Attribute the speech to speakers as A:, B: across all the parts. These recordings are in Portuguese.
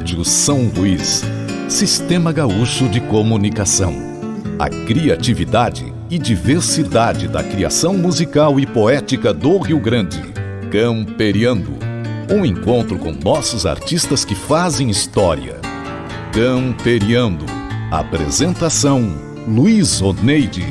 A: Rádio São Luís, Sistema Gaúcho de Comunicação. A criatividade e diversidade da criação musical e poética do Rio Grande. Camperiando, um encontro com nossos artistas que fazem história. Camperiando. Apresentação: Luiz Oneide.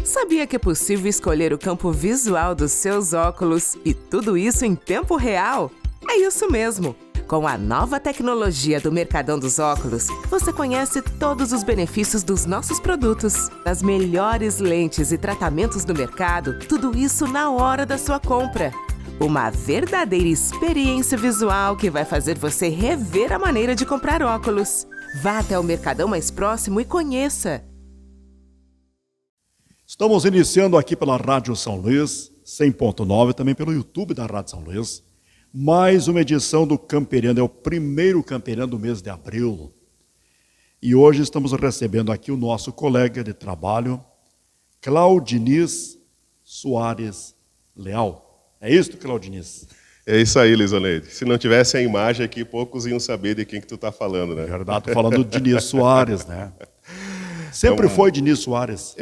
B: Sabia que é possível escolher o campo visual dos seus óculos e tudo isso em tempo real? É isso mesmo! Com a nova tecnologia do Mercadão dos Óculos, você conhece todos os benefícios dos nossos produtos. As melhores lentes e tratamentos do mercado, tudo isso na hora da sua compra. Uma verdadeira experiência visual que vai fazer você rever a maneira de comprar óculos. Vá até o Mercadão mais próximo e conheça!
C: Estamos iniciando aqui pela Rádio São Luís, 100.9, também pelo YouTube da Rádio São Luís, mais uma edição do Camperiando, é o primeiro Camperiando do mês de abril. E hoje estamos recebendo aqui o nosso colega de trabalho, Claudiniz Soares Leal. É isso, Claudiniz?
D: É isso aí, Luiz Oneide. Se não tivesse a imagem aqui, poucos iam saber de quem que tu está falando, né?
C: É verdade, estou falando de Diniz Soares, né? Sempre foi Diniz Soares.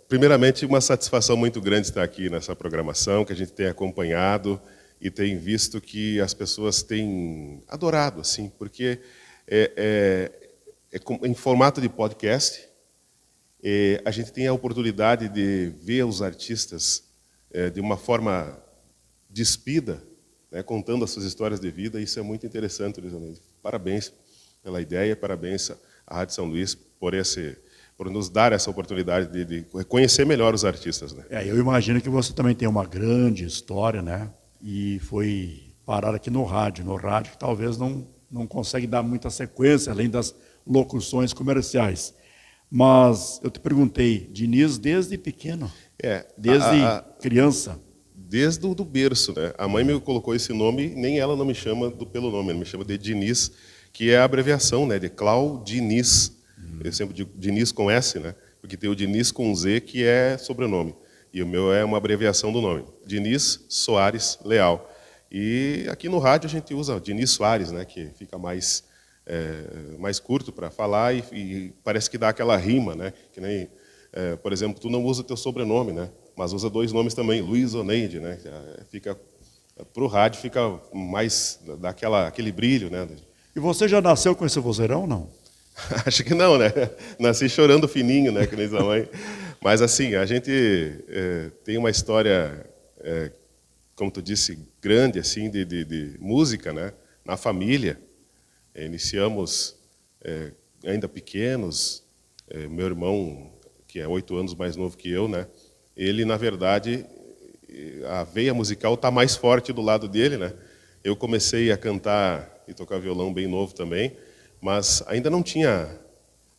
D: Primeiramente, uma satisfação muito grande estar aqui nessa programação, que a gente tem acompanhado e tem visto que as pessoas têm adorado, assim, porque em formato de podcast, a gente tem a oportunidade de ver os artistas de uma forma despida, né, contando as suas histórias de vida. Isso é muito interessante, Luiz Oneide. Parabéns pela ideia, parabéns à Rádio São Luís por nos dar essa oportunidade de conhecer melhor os artistas, né?
C: Eu imagino que você também tem uma grande história, né? E foi parar aqui no rádio que talvez não consegue dar muita sequência, além das locuções comerciais. Mas eu te perguntei, Diniz desde pequeno? Desde criança?
D: Desde o berço, né? A mãe me colocou esse nome, nem ela não me chama pelo nome, ela me chama de Diniz, que é a abreviação, né, de Claudiniz. Eu sempre digo Diniz com S, né? Porque tem o Diniz com Z, que é sobrenome. E o meu é uma abreviação do nome. Diniz Soares Leal. E aqui no rádio a gente usa Diniz Soares, né? Que fica mais curto para falar e parece que dá aquela rima, né? Que nem, por exemplo, tu não usa teu sobrenome, né? Mas usa dois nomes também, Luiz Oneide, né? Para o rádio fica mais, dá aquele brilho, né?
C: E você já nasceu com esse vozeirão, não?
D: Acho que não, né? Nasci chorando fininho, né? Que nem sua mãe. Mas assim, a gente tem uma história, como tu disse, grande assim de música, né? Na família. Iniciamos ainda pequenos. Meu irmão, que é 8 anos mais novo que eu, né? Ele, na verdade, a veia musical está mais forte do lado dele, né? Eu comecei a cantar e tocar violão bem novo também. Mas ainda não tinha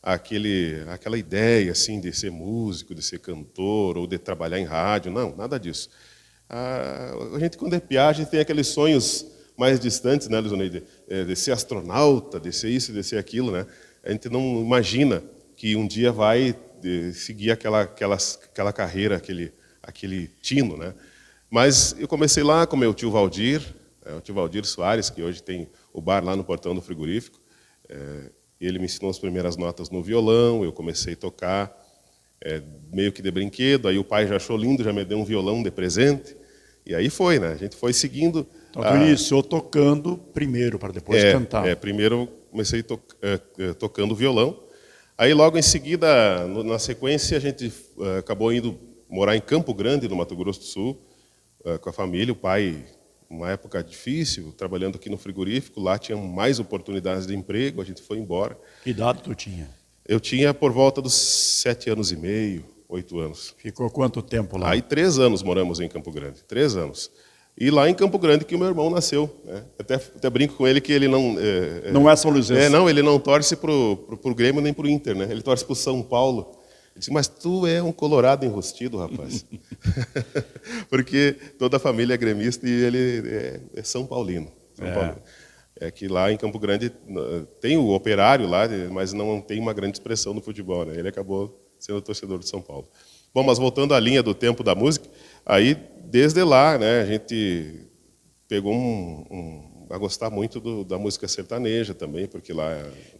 D: aquela ideia assim de ser músico, de ser cantor ou de trabalhar em rádio, não, nada disso. A gente, quando é piá, a gente tem aqueles sonhos mais distantes, né, Luiz Oneide? De ser astronauta, de ser isso, de ser aquilo, né? A gente não imagina que um dia vai seguir aquela carreira, aquele tino, né? Mas eu comecei lá com meu tio Valdir, o tio Valdir Soares, que hoje tem o bar lá no Portão do Frigorífico. Ele me ensinou as primeiras notas no violão, eu comecei a tocar meio que de brinquedo, aí o pai já achou lindo, já me deu um violão de presente, e aí foi, né? A gente foi seguindo.
C: Então, tu iniciou tocando primeiro, para depois cantar.
D: Primeiro comecei tocando violão, aí logo em seguida, na sequência, a gente acabou indo morar em Campo Grande, no Mato Grosso do Sul, com a família, o pai... Uma época difícil, trabalhando aqui no frigorífico, lá tinha mais oportunidades de emprego, a gente foi embora.
C: Que idade tu tinha?
D: Eu tinha por volta dos 7 anos e meio, 8 anos.
C: Ficou quanto tempo lá?
D: Aí 3 anos moramos em Campo Grande, 3 anos. E lá em Campo Grande que o meu irmão nasceu, né? Até brinco com ele que ele não...
C: não é São Luisense?
D: Não, ele não torce pro Grêmio nem pro Inter, né? Ele torce pro São Paulo. Eu disse, mas tu é um colorado enrustido, rapaz. Porque toda a família é gremista e ele é São Paulino. É que lá em Campo Grande tem o Operário lá, mas não tem uma grande expressão no futebol, né? Ele acabou sendo torcedor de São Paulo. Bom, mas voltando à linha do tempo da música, Aí, desde lá, né, a gente pegou a gostar muito da música sertaneja também, porque lá...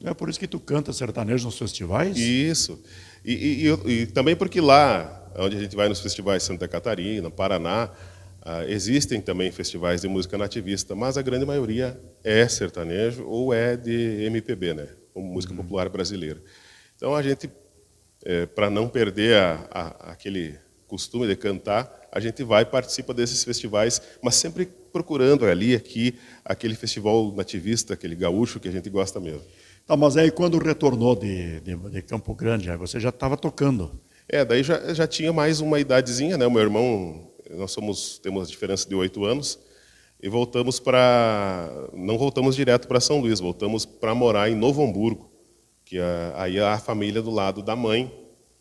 C: É por isso que tu canta sertanejo nos festivais?
D: Isso. E também porque lá, onde a gente vai nos festivais Santa Catarina, Paraná, existem também festivais de música nativista, mas a grande maioria é sertanejo ou é de MPB, né, como música popular brasileira. Então a gente, para não perder aquele costume de cantar, a gente vai e participa desses festivais, mas sempre procurando ali, aqui, aquele festival nativista, aquele gaúcho que a gente gosta mesmo.
C: Tá, mas aí quando retornou de Campo Grande, aí você já estava tocando.
D: Daí já tinha mais uma idadezinha, né? O meu irmão, temos diferença de 8 anos, e não voltamos direto para São Luís, voltamos para morar em Novo Hamburgo, que aí a família do lado da mãe,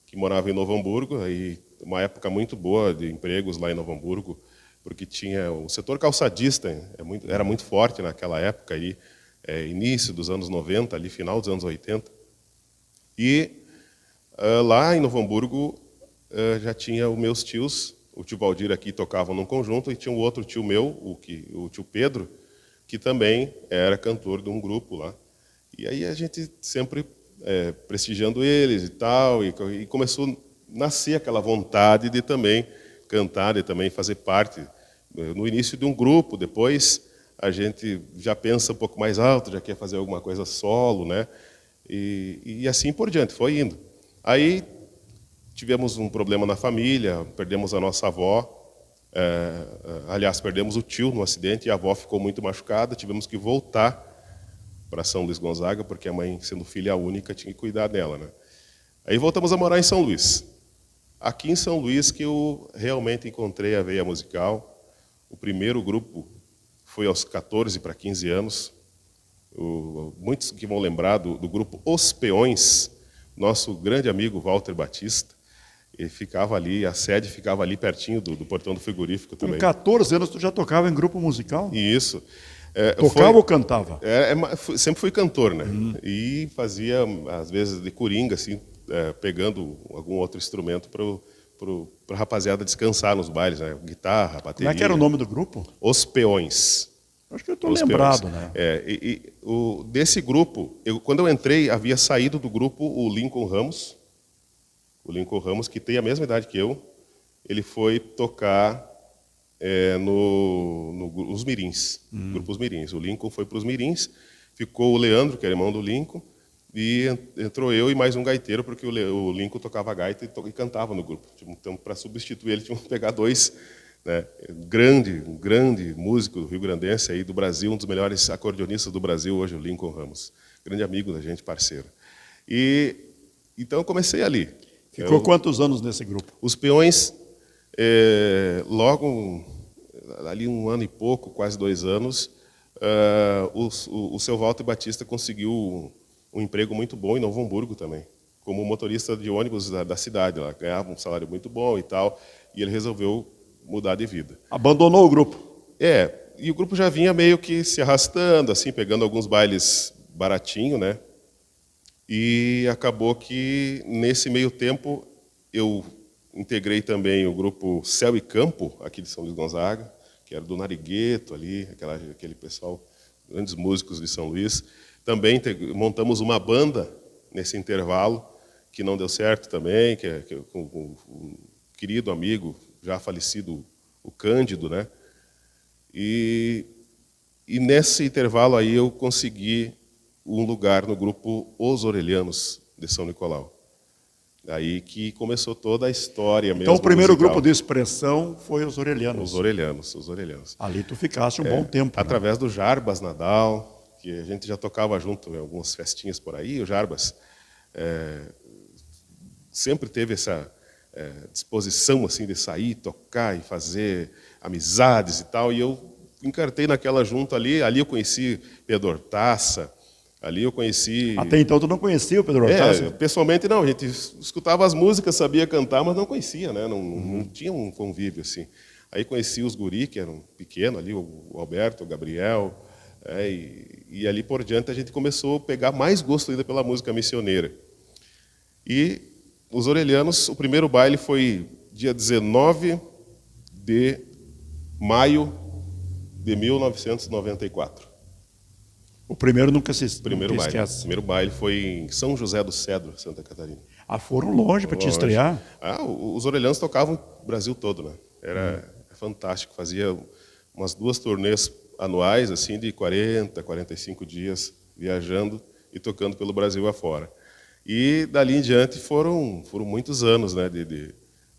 D: que morava em Novo Hamburgo, aí uma época muito boa de empregos lá em Novo Hamburgo, porque tinha o setor calçadista, era muito forte naquela época, aí, início dos anos 90, ali, final dos anos 80. E lá em Novo Hamburgo já tinha os meus tios, o tio Valdir aqui tocavam num conjunto, e tinha um outro tio meu, o tio Pedro, que também era cantor de um grupo lá. E aí a gente sempre prestigiando eles e tal, e começou a nascer aquela vontade de também cantar e também fazer parte, no início de um grupo. Depois a gente já pensa um pouco mais alto, já quer fazer alguma coisa solo, né? E assim por diante, foi indo. Aí tivemos um problema na família, perdemos a nossa avó, aliás, perdemos o tio no acidente, e a avó ficou muito machucada, tivemos que voltar para São Luís Gonzaga, porque a mãe, sendo filha única, tinha que cuidar dela, né? Aí voltamos a morar em São Luís. Aqui em São Luís que eu realmente encontrei a veia musical. O primeiro grupo foi aos 14 para 15 anos. Muitos que vão lembrar do grupo Os Peões, nosso grande amigo Walter Batista. Ele ficava ali, a sede ficava ali pertinho do portão do frigorífico também.
C: Com 14 anos tu já tocava em grupo musical?
D: Isso.
C: Tocava ou cantava?
D: Sempre fui cantor, né? E fazia, às vezes, de coringa, assim, pegando algum outro instrumento para a rapaziada descansar nos bailes, né? Guitarra, bateria.
C: Como é que era o nome do grupo?
D: Os Peões.
C: Acho que eu estou lembrado,
D: Peões.
C: né?
D: Desse grupo, quando eu entrei, havia saído do grupo o Lincoln Ramos. O Lincoln Ramos, que tem a mesma idade que eu, ele foi tocar nos Mirins, grupos Mirins. O Lincoln foi para os Mirins, ficou o Leandro, que era irmão do Lincoln, e entrou eu e mais um gaiteiro, porque o Lincoln tocava gaita e cantava no grupo. Então, para substituir ele, tinham que pegar dois, né? Um grande músico rio-grandense aí do Brasil, um dos melhores acordeonistas do Brasil hoje, o Lincoln Ramos. Grande amigo da gente, parceiro. Então eu comecei ali.
C: Ficou quantos anos nesse grupo?
D: Os Peões, logo ali 1 ano e pouco, quase 2 anos, o seu Walter Batista conseguiu um emprego muito bom em Novo Hamburgo também, como motorista de ônibus da cidade lá, ganhava um salário muito bom e tal, e ele resolveu mudar de vida.
C: Abandonou o grupo?
D: E o grupo já vinha meio que se arrastando, assim, pegando alguns bailes baratinho, né? E acabou que, nesse meio tempo, eu integrei também o grupo Céu e Campo, aqui de São Luís Gonzaga, que era do Narigueto ali, aquele pessoal, grandes músicos de São Luís. Também montamos uma banda nesse intervalo, que não deu certo também, com um querido amigo, já falecido, o Cândido, né? E nesse intervalo aí eu consegui um lugar no grupo Os Orelhanos de São Nicolau. Aí que começou toda a história mesmo.
C: Então o primeiro
D: musical.
C: grupo de expressão foi Os Orelhanos.
D: Os Orelhanos.
C: Ali tu ficaste um bom tempo.
D: Através do Jarbas Nadal, que a gente já tocava junto em algumas festinhas por aí. O Jarbas sempre teve essa disposição assim de sair, tocar e fazer amizades e tal. E eu encartei naquela junto ali. Ali eu conheci Pedro Hortaça. Ali eu conheci...
C: Até então tu não conhecia o Pedro Hortaça?
D: Pessoalmente não. A gente escutava as músicas, sabia cantar, mas não conhecia, né? Não tinha um convívio assim. Aí conheci os guri, que eram pequenos ali, o Alberto, o Gabriel, e ali por diante a gente começou a pegar mais gosto ainda pela música missioneira. E os Orelhanos, o primeiro baile foi dia 19 de maio de 1994.
C: O primeiro nunca se
D: Primeiro
C: nunca
D: baile.
C: esquece.
D: O primeiro baile foi em São José do Cedro, Santa Catarina.
C: Ah, foram longe para te estrear?
D: Os Orelhanos tocavam o Brasil todo, né? Era fantástico. Fazia umas 2 turnês anuais, assim, de 40, 45 dias, viajando e tocando pelo Brasil afora. E dali em diante foram muitos anos, né?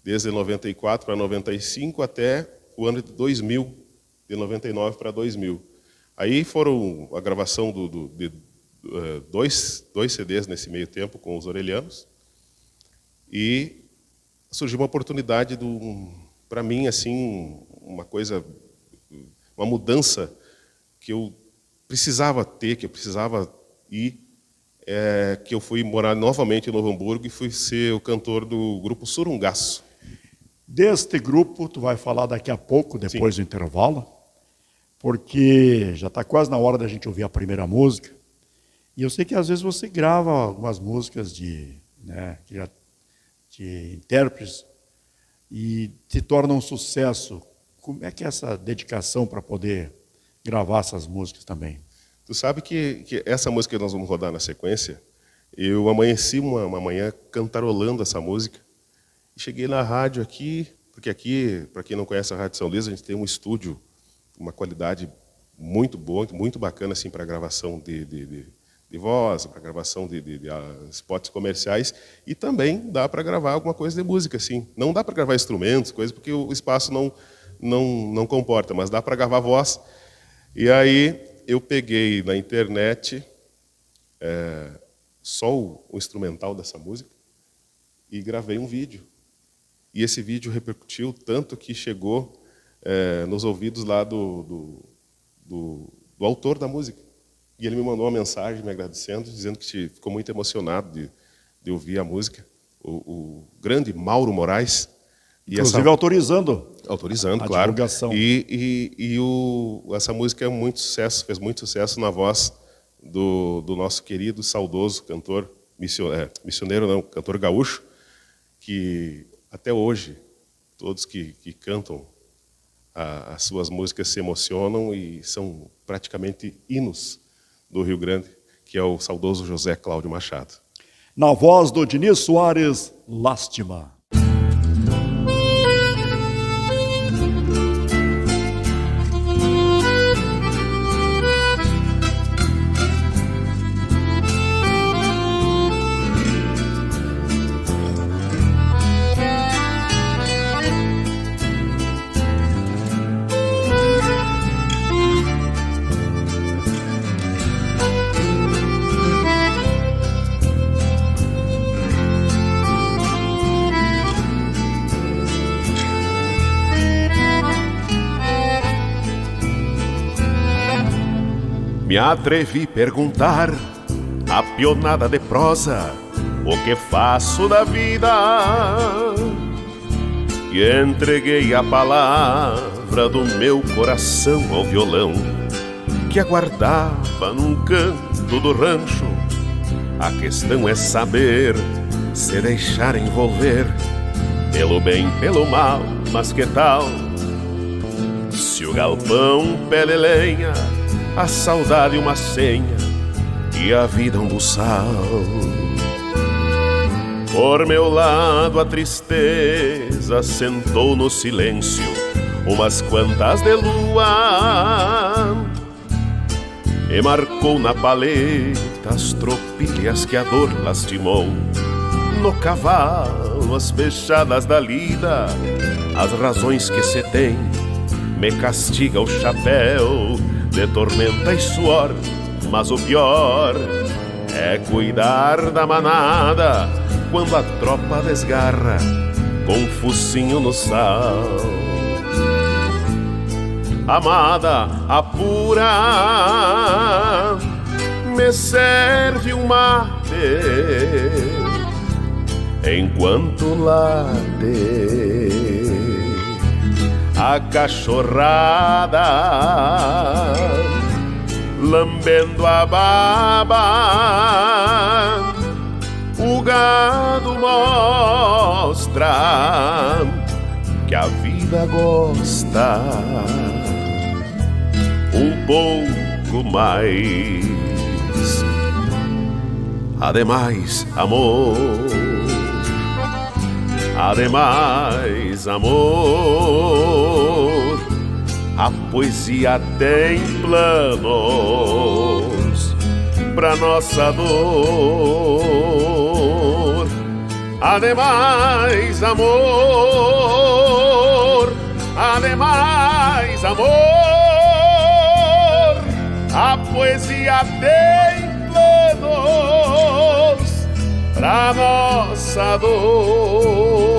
D: Desde 94 para 95 até o ano de 2000, de 99 para 2000. Aí foram a gravação de dois CDs nesse meio tempo com os Orelhanos. E surgiu uma oportunidade para mim, assim, uma mudança que eu precisava ter, que eu precisava ir, que eu fui morar novamente em Novo Hamburgo e fui ser o cantor do grupo Surungaço.
C: Deste grupo, tu vai falar daqui a pouco, depois do intervalo, porque já está quase na hora da gente ouvir a primeira música. E eu sei que às vezes você grava algumas músicas de intérpretes e te torna um sucesso. Como é que é essa dedicação para poder gravar essas músicas também?
D: Tu sabe que essa música que nós vamos rodar na sequência, eu amanheci uma manhã cantarolando essa música. E cheguei na rádio aqui, porque aqui, para quem não conhece a Rádio São Luís, a gente tem um estúdio, uma qualidade muito boa, muito bacana assim, para gravação de voz, para gravação de spots comerciais, e também dá para gravar alguma coisa de música. Assim. Não dá para gravar instrumentos, coisas, porque o espaço não comporta, mas dá para gravar voz. E aí eu peguei na internet só o instrumental dessa música e gravei um vídeo. E esse vídeo repercutiu tanto que chegou nos ouvidos lá do autor da música. E ele me mandou uma mensagem me agradecendo, dizendo que ficou muito emocionado de ouvir a música. O grande Mauro Moraes.
C: Inclusive autorizando
D: a
C: claro.
D: Divulgação. Essa música é muito sucesso, fez muito sucesso na voz do nosso querido, saudoso cantor, missioneiro não, cantor gaúcho, que até hoje, todos que cantam as suas músicas se emocionam e são praticamente hinos do Rio Grande, que é o saudoso José Cláudio Machado.
C: Na voz do Diniz Soares, Lástima.
E: Me atrevi a perguntar, a pionada de prosa, o que faço da vida. E entreguei a palavra do meu coração ao violão, que aguardava num canto do rancho. A questão é saber se deixar envolver, pelo bem, pelo mal, mas que tal? Se o galpão pede lenha, a saudade uma senha e a vida um buçal. Por meu lado a tristeza sentou no silêncio umas quantas de lua e marcou na paleta as tropilhas que a dor lastimou. No cavalo as fechadas da lida, as razões que se tem, me castiga o chapéu de tormenta e suor, mas o pior é cuidar da manada quando a tropa desgarra com um focinho no sal. Amada, apura, me serve um mate enquanto late a cachorrada, lambendo a baba, o gado mostra que a vida vida gosta um pouco mais. Ademais, amor, ademais, amor, a poesia tem planos pra nossa dor. Ademais, amor, ademais, amor, a poesia tem planos pra nossa dor.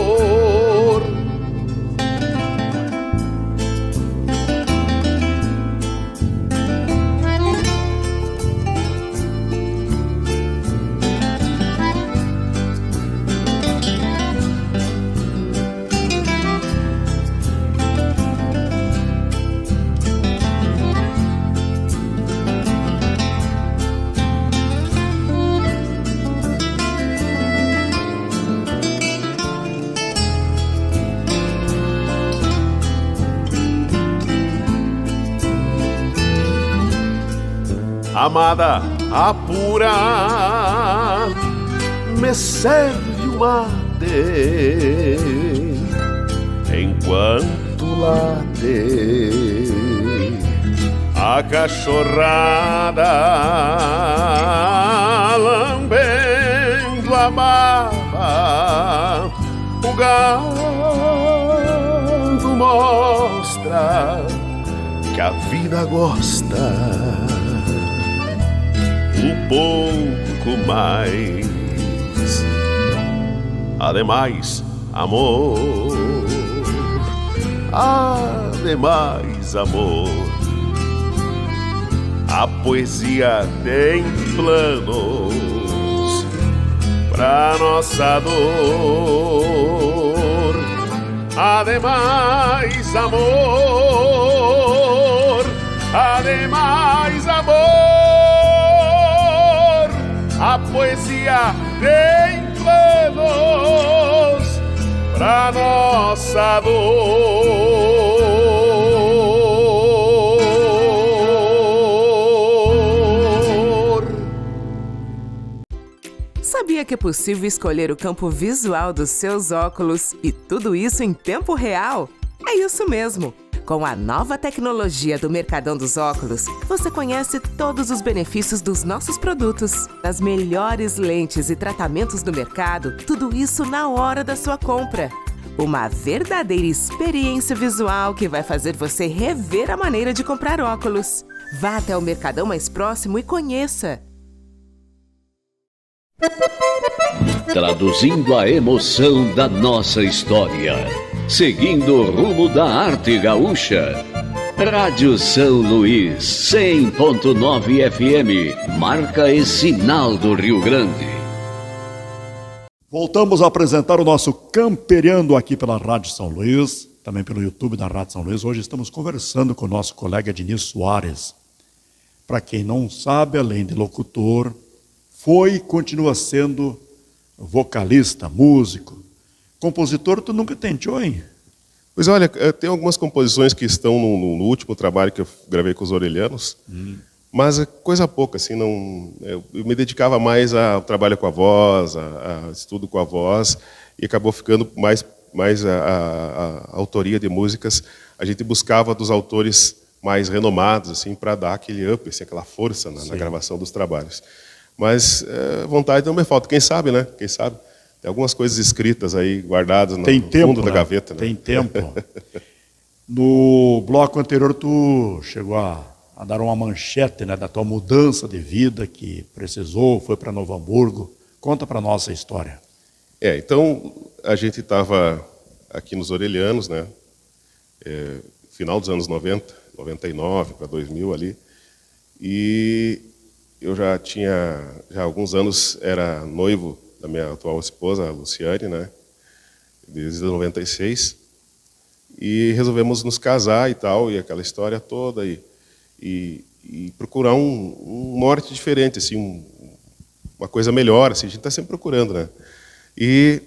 E: Amada, apura, me serve um mate enquanto late a cachorrada, lambendo a baba, o gado mostra que a vida gosta um pouco mais. Ademais, amor, ademais, amor, a poesia tem planos pra nossa dor. Ademais, amor, ademais, amor, a poesia tem planos pra nossa dor.
B: Sabia que é possível escolher o campo visual dos seus óculos e tudo isso em tempo real? É isso mesmo! Com a nova tecnologia do Mercadão dos Óculos, você conhece todos os benefícios dos nossos produtos. As melhores lentes e tratamentos do mercado, tudo isso na hora da sua compra. Uma verdadeira experiência visual que vai fazer você rever a maneira de comprar óculos. Vá até o Mercadão mais próximo e conheça.
F: Traduzindo a emoção da nossa história, seguindo o rumo da arte gaúcha. Rádio São Luís, 100.9 FM, marca e sinal do Rio Grande.
C: Voltamos a apresentar o nosso Camperiando aqui pela Rádio São Luís, também pelo YouTube da Rádio São Luís. Hoje estamos conversando com o nosso colega Diniz Soares. Para quem não sabe, além de locutor, foi e continua sendo vocalista, músico. Compositor, tu nunca tentou, hein?
D: Pois olha, tem algumas composições que estão no último trabalho que eu gravei com os Orelhanos, mas é coisa pouca, assim, não. Eu me dedicava mais ao trabalho com a voz, a estudo com a voz, e acabou ficando mais a autoria de músicas. A gente buscava dos autores mais renomados, assim, para dar aquele up, assim, aquela força na gravação dos trabalhos. Mas vontade não me falta. Quem sabe, né? Quem sabe? Tem algumas coisas escritas aí, guardadas no fundo da gaveta. Né?
C: Tem tempo. No bloco anterior, tu chegou a dar uma manchete, né, da tua mudança de vida, que precisou, foi para Novo Hamburgo. Conta para nós a história.
D: Então, a gente estava aqui nos Orelhanos, né? Final dos anos 90, 99 para 2000 ali. E eu já há alguns anos, era noivo da minha atual esposa, a Luciane, né? Desde 96. E resolvemos nos casar e tal, e aquela história toda, e procurar um norte diferente, assim, uma coisa melhor, assim, a gente está sempre procurando, né? E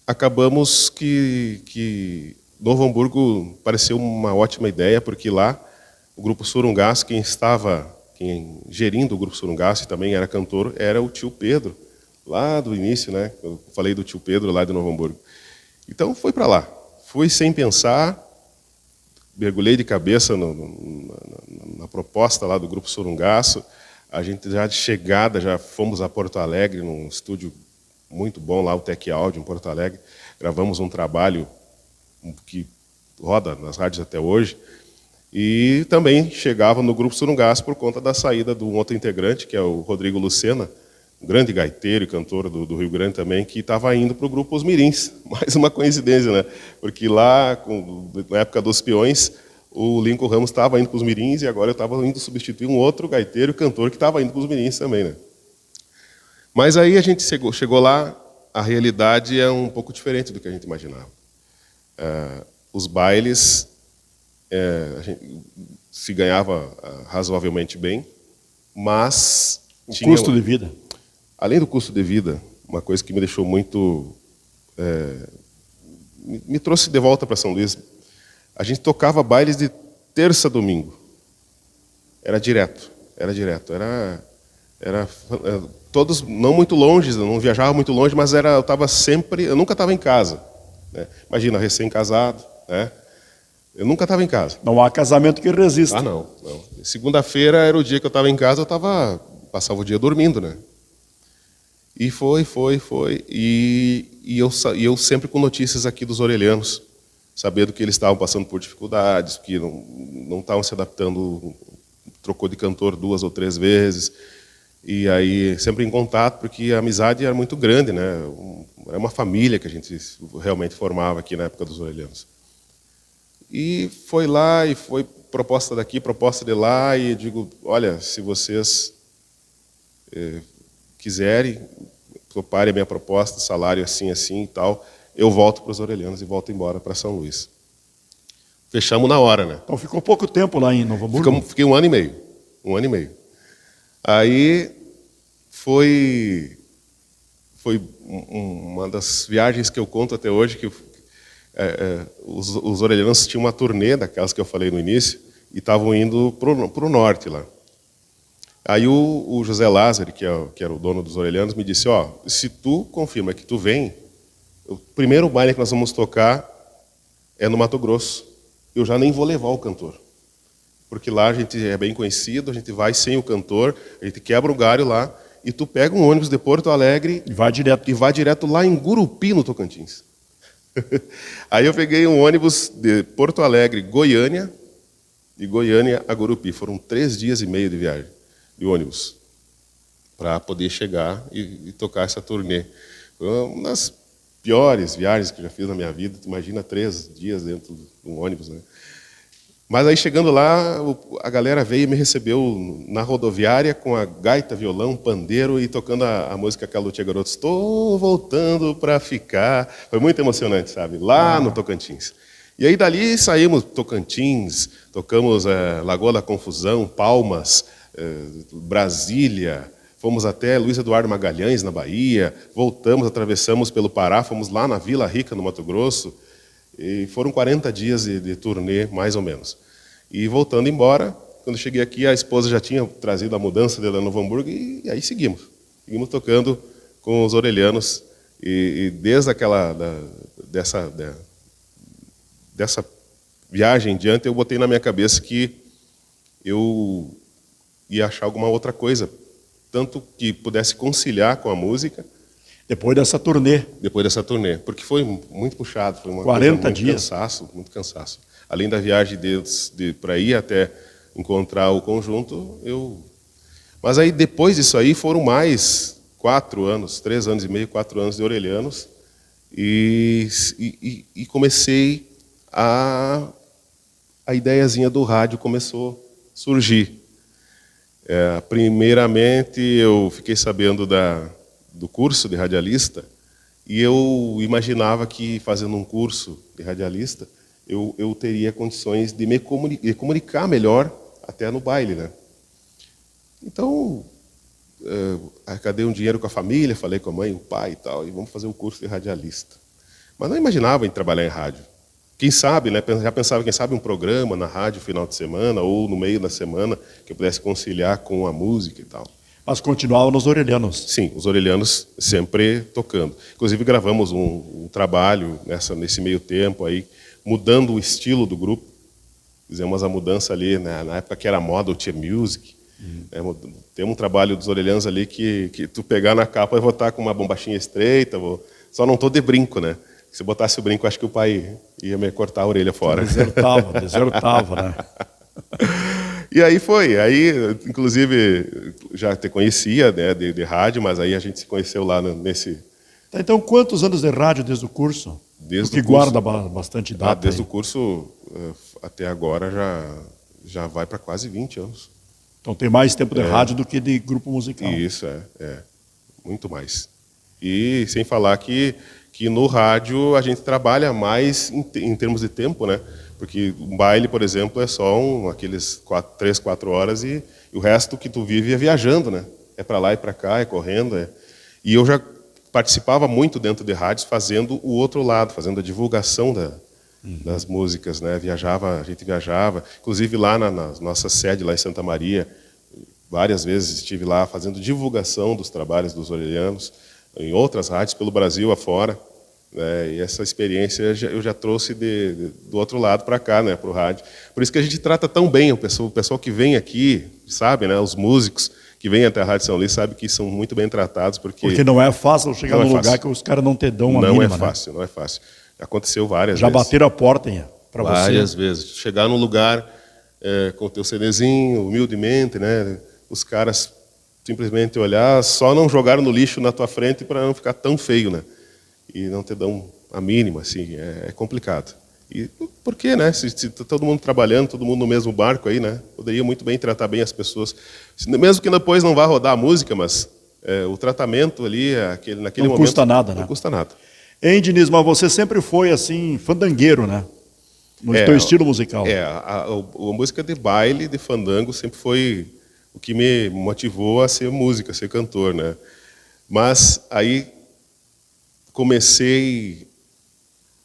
D: acabamos que Novo Hamburgo pareceu uma ótima ideia, porque lá o Grupo Surungaço, quem gerindo o Grupo Surungaço e também era cantor, era o tio Pedro, lá do início, né? Eu falei do tio Pedro lá de Novo Hamburgo. Então foi para lá. Fui sem pensar, mergulhei de cabeça na proposta lá do Grupo Surungaço. A gente já de chegada, já fomos a Porto Alegre, num estúdio muito bom lá, o Tec Áudio, em Porto Alegre. Gravamos um trabalho que roda nas rádios até hoje. E também chegava no Grupo Surungaço por conta da saída de um outro integrante, que é o Rodrigo Lucena, um grande gaiteiro e cantor do Rio Grande também, que estava indo para o Grupo Os Mirins. Mais uma coincidência, né? Porque lá, na época dos peões, o Lincoln Ramos estava indo para os Mirins e agora eu estava indo substituir um outro gaiteiro e cantor que estava indo para os Mirins também, né? Mas aí a gente chegou lá, a realidade é um pouco diferente do que a gente imaginava. Os bailes, a gente se ganhava razoavelmente bem, mas...
C: Custo de vida.
D: Além do custo de vida, uma coisa que me deixou muito... me trouxe de volta para São Luís. A gente tocava bailes de terça a domingo. Era direto. Todos não muito longe, eu não viajava muito longe, mas eu nunca estava em casa. Né? Imagina, recém-casado, né? Eu nunca estava em casa.
C: Não há casamento que resista.
D: Não. Segunda-feira era o dia que eu estava em casa, passava o dia dormindo, né? E foi. E eu sempre com notícias aqui dos orelhanos, sabendo que eles estavam passando por dificuldades, que não estavam se adaptando, trocou de cantor 2 ou 3 vezes. E aí, sempre em contato, porque a amizade era muito grande, né? Era uma família que a gente realmente formava aqui na época dos orelhanos. E foi lá, e foi proposta daqui, proposta de lá, e digo, olha, se vocês quiserem, toparem a minha proposta, salário assim e tal, eu volto para os orelhanos e volto embora para São Luís. Fechamos na hora, né?
C: Então ficou pouco tempo lá em Novo Hamburgo?
D: Fiquei 1 ano e meio. Aí foi uma das viagens que eu conto até hoje, que os orelhanos tinham uma turnê, daquelas que eu falei no início, e estavam indo para o norte lá. Aí o José Lázaro, que era o dono dos orelhanos, me disse, se tu confirma que tu vem, o primeiro baile que nós vamos tocar é no Mato Grosso. Eu já nem vou levar o cantor. Porque lá a gente é bem conhecido, a gente vai sem o cantor, a gente quebra o galho lá, e tu pega um ônibus de Porto Alegre
C: e vai direto
D: lá em Gurupi, no Tocantins. Aí eu peguei um ônibus de Porto Alegre, Goiânia, de Goiânia a Gurupi. Foram 3 dias e meio de viagem, de ônibus, para poder chegar e tocar essa turnê. Foi uma das piores viagens que eu já fiz na minha vida. Imagina 3 dias dentro de um ônibus, né? Mas aí chegando lá, a galera veio e me recebeu na rodoviária com a gaita, violão, pandeiro e tocando a música Calutia Garoto. Estou voltando para ficar. Foi muito emocionante, sabe? Lá no Tocantins. E aí dali saímos Tocantins, tocamos Lagoa da Confusão, Palmas, Brasília, fomos até Luiz Eduardo Magalhães, na Bahia, voltamos, atravessamos pelo Pará, fomos lá na Vila Rica, no Mato Grosso. E foram 40 dias de turnê, mais ou menos. E voltando embora, quando cheguei aqui, a esposa já tinha trazido a mudança dela no Novo Hamburgo, e aí seguimos. Seguimos tocando com os orelhanos. E desde dessa viagem em diante, eu botei na minha cabeça que eu ia achar alguma outra coisa, tanto que pudesse conciliar com a música.
C: Depois dessa turnê.
D: Porque foi muito puxado, foi uma
C: 40
D: coisa
C: dias.
D: Muito cansaço. Além da viagem para ir até encontrar o conjunto, Mas aí depois disso aí foram mais 4 anos, 3 anos e meio, 4 anos de orelhanos, e comecei a ideiazinha do rádio começou a surgir. Primeiramente eu fiquei sabendo do curso de radialista, e eu imaginava que, fazendo um curso de radialista, eu teria condições de me comunicar melhor até no baile, né? Então, arrecadei um dinheiro com a família, falei com a mãe, o pai e tal, e vamos fazer o curso de radialista. Mas não imaginava em trabalhar em rádio. quem sabe, né? Já pensava, quem sabe, um programa na rádio final de semana ou no meio da semana que eu pudesse conciliar com a música e tal.
C: Mas continuava nos Orelhanos.
D: Sim, os Orelhanos sempre tocando. Inclusive gravamos um trabalho nesse meio tempo aí, mudando o estilo do grupo. Fizemos a mudança ali, né, na época que era moda o Tia Music. Tem um trabalho dos Orelhanos ali que tu pegar na capa, eu vou estar com uma bombachinha estreita, só não estou de brinco, né? Se botasse o brinco, acho que o pai ia me cortar a orelha fora.
C: Desertava, né?
D: E aí foi, inclusive já te conhecia, né, de rádio, mas aí a gente se conheceu lá nesse...
C: Tá, então, quantos anos de rádio desde o curso?
D: Desde
C: Porque guarda bastante data.
D: Desde
C: aí.
D: o curso até agora já vai para quase 20 anos.
C: Então tem mais tempo de rádio do que de grupo musical.
D: Isso, muito mais. E sem falar que no rádio a gente trabalha mais em termos de tempo, né? Porque um baile, por exemplo, é só aqueles 3, 4 horas e o resto que tu vive é viajando, né? É para lá e para cá, é correndo. E eu já participava muito dentro de rádios fazendo o outro lado, fazendo a divulgação das músicas, né? A gente viajava. Inclusive lá na nossa sede, lá em Santa Maria, várias vezes estive lá fazendo divulgação dos trabalhos dos Orelhanos, em outras rádios pelo Brasil afora. E essa experiência eu já trouxe do outro lado para cá, né, para o rádio. Por isso que a gente trata tão bem o pessoal que vem aqui, sabe, né, os músicos que vêm até a Rádio São Luís, sabe que são muito bem tratados. Porque
C: não é fácil chegar num lugar que os caras não te dão uma mínima.
D: Não é fácil. Aconteceu várias
C: já
D: vezes. Já
C: bateram a porta para você?
D: Várias vezes. Chegar num lugar com o teu CDzinho, humildemente, né, os caras simplesmente olhar, só não jogaram no lixo na tua frente para não ficar tão feio, né? E não te dão a mínima, assim, é complicado. E por quê, né? Se todo mundo trabalhando, todo mundo no mesmo barco aí, né? Poderia muito bem tratar bem as pessoas. Mesmo que depois não vá rodar a música, mas o tratamento ali, naquele momento...
C: Não custa nada, né?
D: Não custa nada.
C: Hein, Diniz, mas você sempre foi, assim, fandangueiro, né? No teu estilo musical.
D: A música de baile, de fandango, sempre foi o que me motivou a ser músico, a ser cantor, né? Mas aí comecei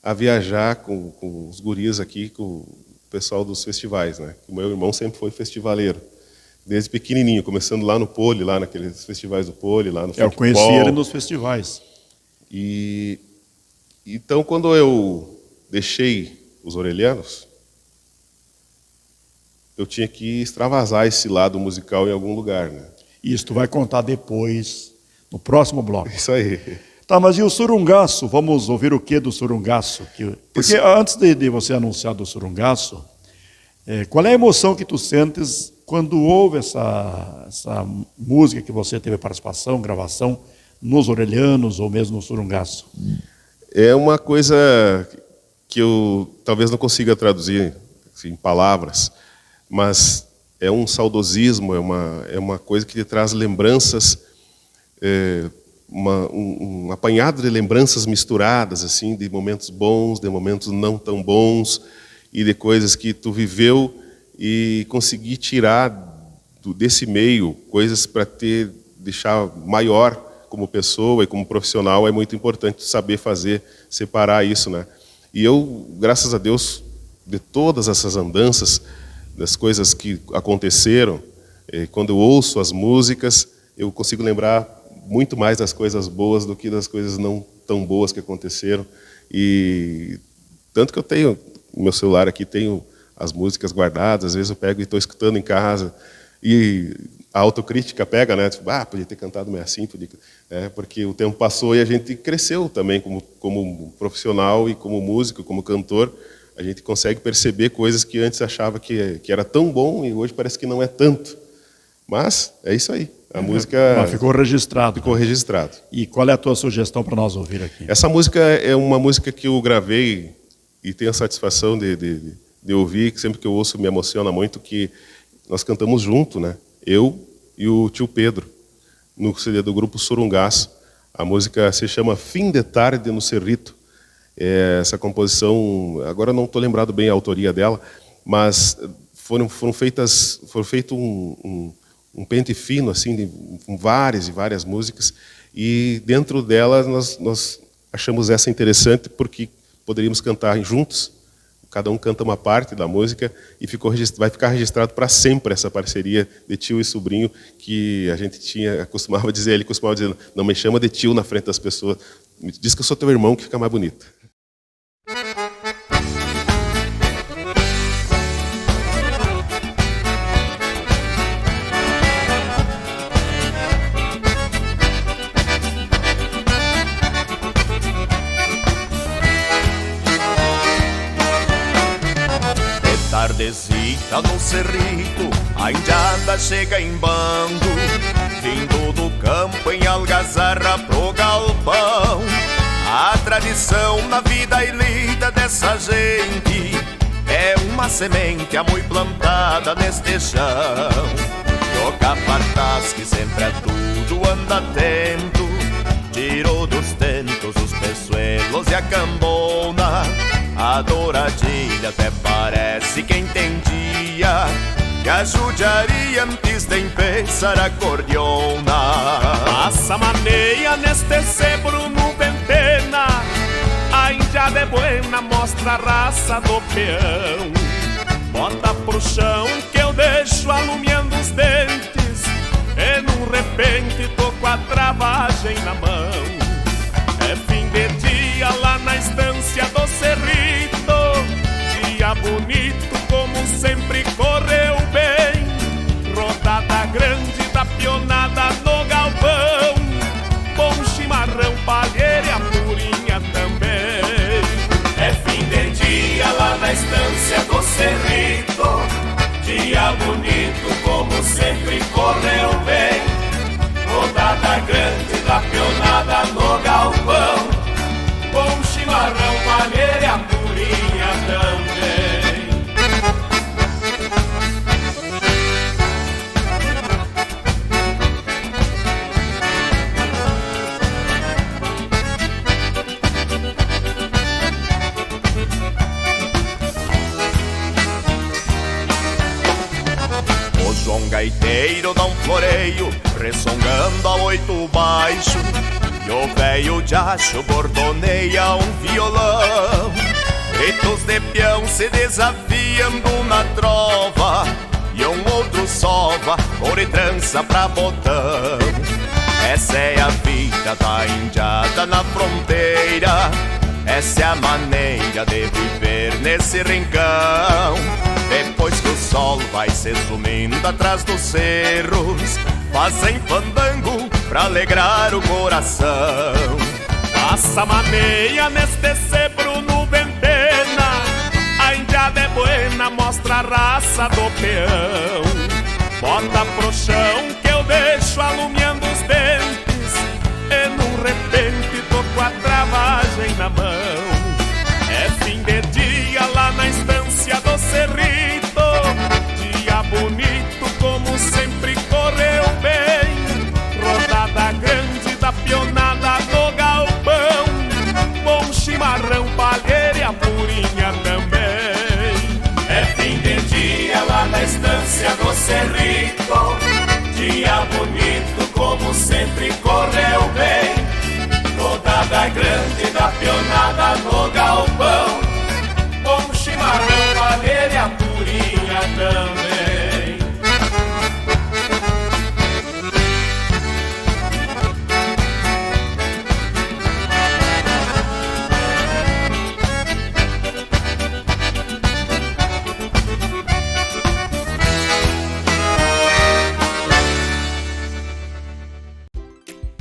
D: a viajar com os guris aqui, com o pessoal dos festivais, né? O meu irmão sempre foi festivaleiro, desde pequenininho, começando lá no Pole, lá naqueles festivais do Pole, lá no
C: Eu conheci ele nos festivais.
D: E então, quando eu deixei os Orelhanos, eu tinha que extravasar esse lado musical em algum lugar, né?
C: Isso, tu vai contar depois, no próximo bloco.
D: Isso aí.
C: Tá, mas e o Surungaço? Vamos ouvir o que do Surungaço? Porque antes de você anunciar do Surungaço, qual é a emoção que tu sentes quando ouve essa música que você teve participação, gravação, nos Orelhanos ou mesmo no Surungaço?
D: É uma coisa que eu talvez não consiga traduzir assim, em palavras, mas é um saudosismo, é uma coisa que te traz lembranças, um apanhado de lembranças misturadas, assim, de momentos bons, de momentos não tão bons, e de coisas que tu viveu e conseguir tirar desse meio coisas para te deixar maior como pessoa e como profissional. É muito importante saber separar isso, né? E eu, graças a Deus, de todas essas andanças, das coisas que aconteceram, quando eu ouço as músicas, eu consigo lembrar muito mais das coisas boas do que das coisas não tão boas que aconteceram. E tanto que eu tenho, no meu celular aqui, tenho as músicas guardadas, às vezes eu pego e estou escutando em casa, e a autocrítica pega, né? Tipo, podia ter cantado meio assim, porque o tempo passou e a gente cresceu também como profissional e como músico, como cantor. A gente consegue perceber coisas que antes achava que era tão bom e hoje parece que não é tanto. Mas é isso aí. A música...
C: Mas ficou registrado.
D: Ficou registrado.
C: E qual é a tua sugestão para nós ouvir aqui?
D: Essa música é uma música que eu gravei e tenho a satisfação de ouvir, que sempre que eu ouço me emociona muito, que nós cantamos junto, né? Eu e o tio Pedro, no CD do grupo Surungaço. A música se chama Fim de Tarde no Cerrito. Essa composição, agora não estou lembrado bem a autoria dela, mas foi feito um pente fino assim, com várias e várias músicas, e dentro delas nós achamos essa interessante porque poderíamos cantar juntos, cada um canta uma parte da música e vai ficar registrado para sempre essa parceria de tio e sobrinho que a gente costumava dizer, não me chama de tio na frente das pessoas, diz que eu sou teu irmão que fica mais bonito.
G: Tardezita no cerrito, a indiada chega em bando, vindo do campo em algazarra pro galpão. A tradição na vida e lida dessa gente é uma semente muito plantada neste chão. O capataz que sempre é tudo anda atento, tirou dos tentos os peçoelos e a cambona. A douradilha até parece que entendia que a judiaria antes de empezar a cordiona.
E: Passa maneia neste cebro no ventena, a indiada é buena, mostra a raça do peão. Bota pro chão que eu deixo alumiando os dentes, e num repente tô com a travagem na mão. É fim de dia lá na estância do cerrito, dia bonito como sempre correu bem. Rodada grande da pionada no galpão, bom chimarrão, palheira e a purinha também.
G: É fim de dia lá na estância do cerrito, dia bonito como sempre correu bem. Rodada grande da pionada no galpão, bom chimarrão, palheira e a purinha também.
E: O João Gaiteiro dá um floreio, ressongando a 8 baixo, e o velho Jacho bordoneia um violão. Gritos de peão se desafiando na trova, e um outro sova ouro e trança pra botão. Essa é a vida da indiada na fronteira, essa é a maneira de viver nesse rincão. Depois que o sol vai se sumindo atrás dos cerros, fazem fandango pra alegrar o coração. Passa maneia neste cebro no ventena, a indiada é buena, mostra a raça do peão. Bota pro chão que eu deixo alumiando os dentes, e num repente tô com a travagem na mão. É fim de dia lá na estância do cerrito, dia bonito como sempre correu bem. Rodada grande da pionada no galpão, bom chimarrão, palheira e a purinha também.
G: É fim de dia lá na estância do cerrito, dia bonito como sempre correu bem. Rodada grande da pionada no galpão, bom chimarrão, palheira e a purinha também.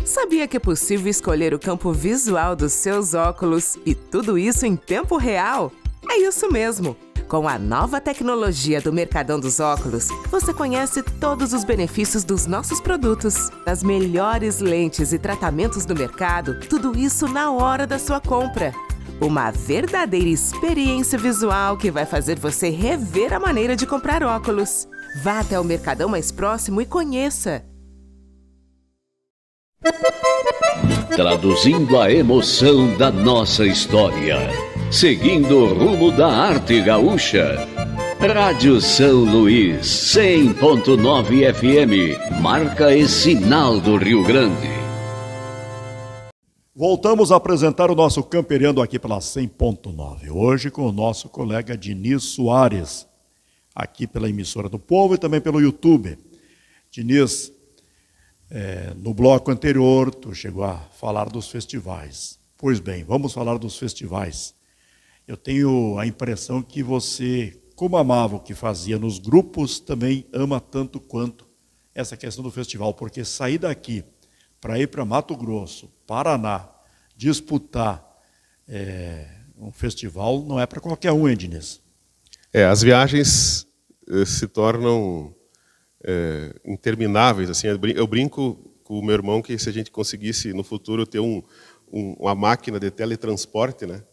B: Sabia que é possível escolher o campo visual dos seus óculos e tudo isso em tempo real? É isso mesmo! Com a nova tecnologia do Mercadão dos Óculos, você conhece todos os benefícios dos nossos produtos. As melhores lentes e tratamentos do mercado, tudo isso na hora da sua compra. Uma verdadeira experiência visual que vai fazer você rever a maneira de comprar óculos. Vá até o Mercadão mais próximo e conheça!
F: Traduzindo a emoção da nossa história, seguindo o rumo da arte gaúcha. Rádio São Luís, 100.9 FM, marca e sinal do Rio Grande.
C: Voltamos a apresentar o nosso Camperiando aqui pela 100.9. Hoje com o nosso colega Diniz Soares, aqui pela Emissora do Povo e também pelo YouTube. Diniz, no bloco anterior, tu chegou a falar dos festivais. Pois bem, vamos falar dos festivais. Eu tenho a impressão que você, como amava o que fazia nos grupos, também ama tanto quanto essa questão do festival, porque sair daqui para ir para Mato Grosso, Paraná, disputar um festival não é para qualquer um, hein, Diniz?
D: As viagens se tornam intermináveis. Assim, eu brinco com o meu irmão que se a gente conseguisse no futuro ter uma máquina de teletransporte, né?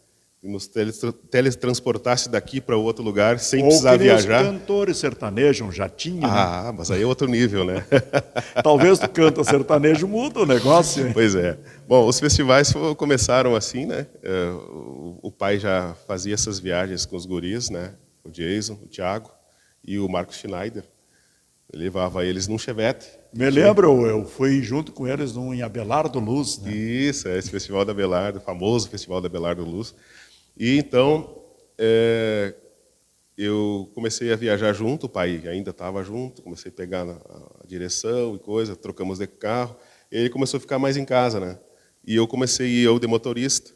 D: E nos teletransportasse daqui para outro lugar sem precisar viajar.
C: Ou que os cantores sertanejos já tinham, né?
D: Mas aí é outro nível, né?
C: Talvez tu canta sertanejo, muda o negócio. Hein?
D: Pois é. Bom, os festivais começaram assim, né? O pai já fazia essas viagens com os guris, né? O Jason, o Thiago e o Marcos Schneider. Ele levava eles num Chevette.
C: Me lembro, eu fui junto com eles em Abelardo Luz. Né?
D: Isso, esse Festival da Abelardo, o famoso Festival da Abelardo Luz. E então, eu comecei a viajar junto, o pai ainda estava junto, comecei a pegar a direção e coisa, trocamos de carro. Ele começou a ficar mais em casa, né? E eu comecei, de motorista,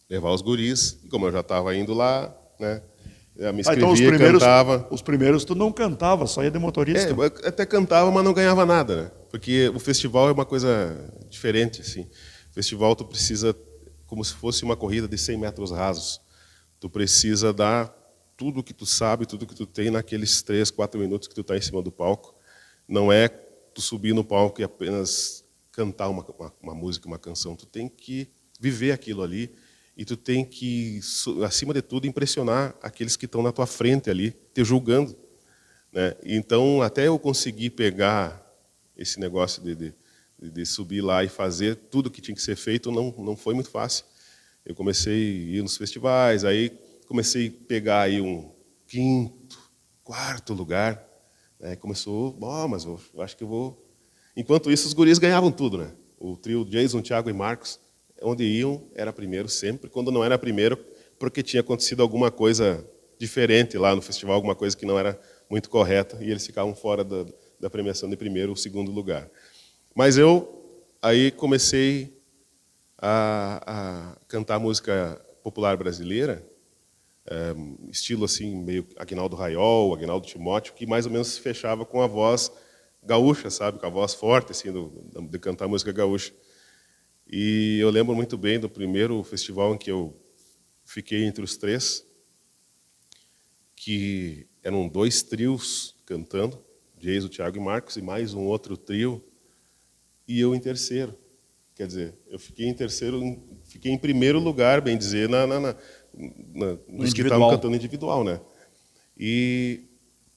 D: levar os guris, e como eu já estava indo lá, né? Eu me inscrevia,
C: então
D: cantava.
C: Os primeiros tu não cantava, só ia de motorista.
D: Eu até cantava, mas não ganhava nada, né? Porque o festival é uma coisa diferente, assim. O festival tu precisa, como se fosse uma corrida de 100 metros rasos. Tu precisa dar tudo que tu sabe, tudo que tu tem naqueles 3, 4 minutos que tu está em cima do palco. Não é tu subir no palco e apenas cantar uma música, uma canção. Tu tem que viver aquilo ali. E tu tem que, acima de tudo, impressionar aqueles que estão na tua frente ali, te julgando. Né? Então, até eu conseguir pegar esse negócio de subir lá e fazer tudo que tinha que ser feito, não foi muito fácil. Eu comecei a ir nos festivais, aí comecei a pegar aí um 5º, 4º lugar. Né? Começou, mas eu acho que eu vou... Enquanto isso, os guris ganhavam tudo. Né? O trio Jason, Thiago e Marcos, onde iam, era primeiro sempre. Quando não era primeiro, porque tinha acontecido alguma coisa diferente lá no festival, alguma coisa que não era muito correta, e eles ficavam fora da premiação de primeiro ou segundo lugar. Mas eu aí comecei a cantar música popular brasileira, estilo assim, meio Aguinaldo Raiol, Aguinaldo Timóteo, que mais ou menos se fechava com a voz gaúcha, sabe? Com a voz forte, assim, de cantar música gaúcha. E eu lembro muito bem do primeiro festival em que eu fiquei entre os 3, que eram 2 trios cantando, Jason, Thiago e Marcos, e mais um outro trio, e eu em terceiro. Quer dizer, eu fiquei em terceiro, fiquei em primeiro lugar, bem dizer, nos que estavam cantando individual, né? E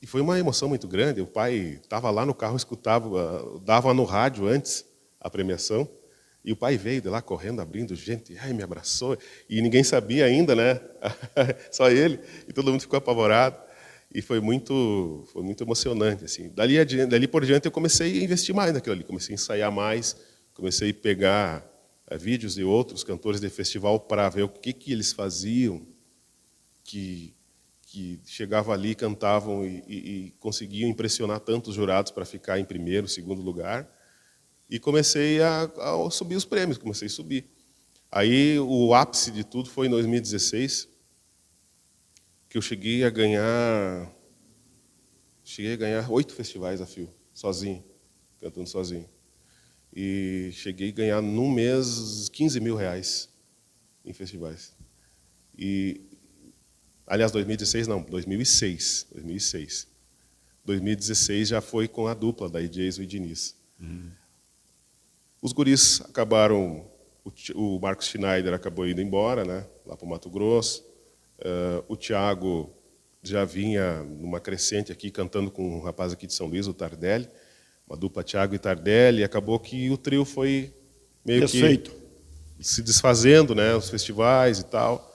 D: foi uma emoção muito grande. O pai estava lá no carro, escutava, dava no rádio antes a premiação. E o pai veio de lá correndo, abrindo, gente, me abraçou. E ninguém sabia ainda, né? Só ele. E todo mundo ficou apavorado. E foi muito emocionante, assim. Dali por diante eu comecei a investir mais naquilo ali. Comecei a ensaiar mais, comecei a pegar vídeos de outros cantores de festival para ver o que eles faziam, que chegavam ali, cantavam e conseguiam impressionar tantos jurados para ficar em primeiro, segundo lugar. E comecei a subir os prêmios, comecei a subir. Aí o ápice de tudo foi em 2016, que eu cheguei a ganhar 8 festivais a fio, sozinho, cantando sozinho. E cheguei a ganhar, num mês, 15 mil reais em festivais. Aliás, 2016 não, 2006. 2016 já foi com a dupla, da Jason e Diniz. Os guris acabaram, o Marcos Schneider acabou indo embora, né, lá para o Mato Grosso. O Thiago já vinha numa crescente aqui, cantando com um rapaz aqui de São Luís, o Tardelli, uma dupla Thiago e Tardelli, e acabou que o trio foi meio que se desfazendo, né, os festivais e tal.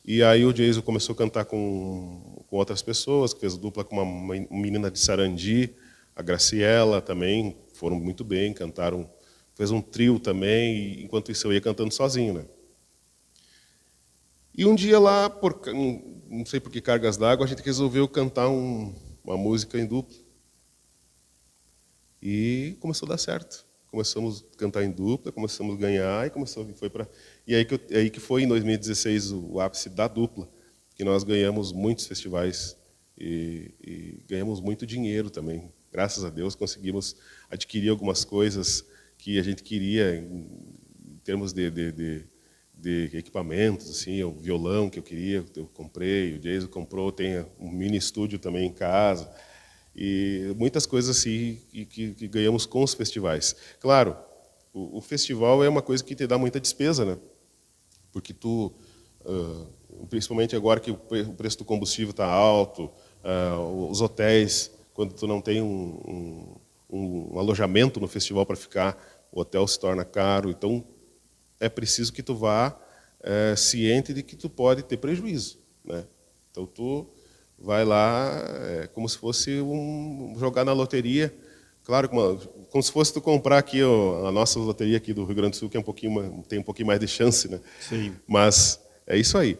D: E aí o Jason começou a cantar com outras pessoas, que fez dupla com uma menina de Sarandi, a Graciela também, foram muito bem, cantaram fez um trio também, e enquanto isso eu ia cantando sozinho, né? E um dia lá, não sei por que cargas d'água, a gente resolveu cantar uma música em dupla. E começou a dar certo. Começamos a cantar em dupla, começamos a ganhar, e aí que foi em 2016 o ápice da dupla, que nós ganhamos muitos festivais e ganhamos muito dinheiro também. Graças a Deus conseguimos adquirir algumas coisas que a gente queria em termos de equipamentos, assim, o violão que eu queria, eu comprei, o Jason comprou, tem um mini estúdio também em casa, e muitas coisas assim que ganhamos com os festivais. Claro, o festival é uma coisa que te dá muita despesa, né? Porque tu, principalmente agora que o preço do combustível está alto, os hotéis, quando tu não tem um alojamento no festival para ficar, o hotel se torna caro. Então, é preciso que tu vá ciente de que tu pode ter prejuízo, né? Então, tu vai lá como se fosse jogar na loteria. Claro, como se fosse tu comprar aqui a nossa loteria aqui do Rio Grande do Sul, que tem um pouquinho mais de chance, né?
C: Sim.
D: Mas é isso aí.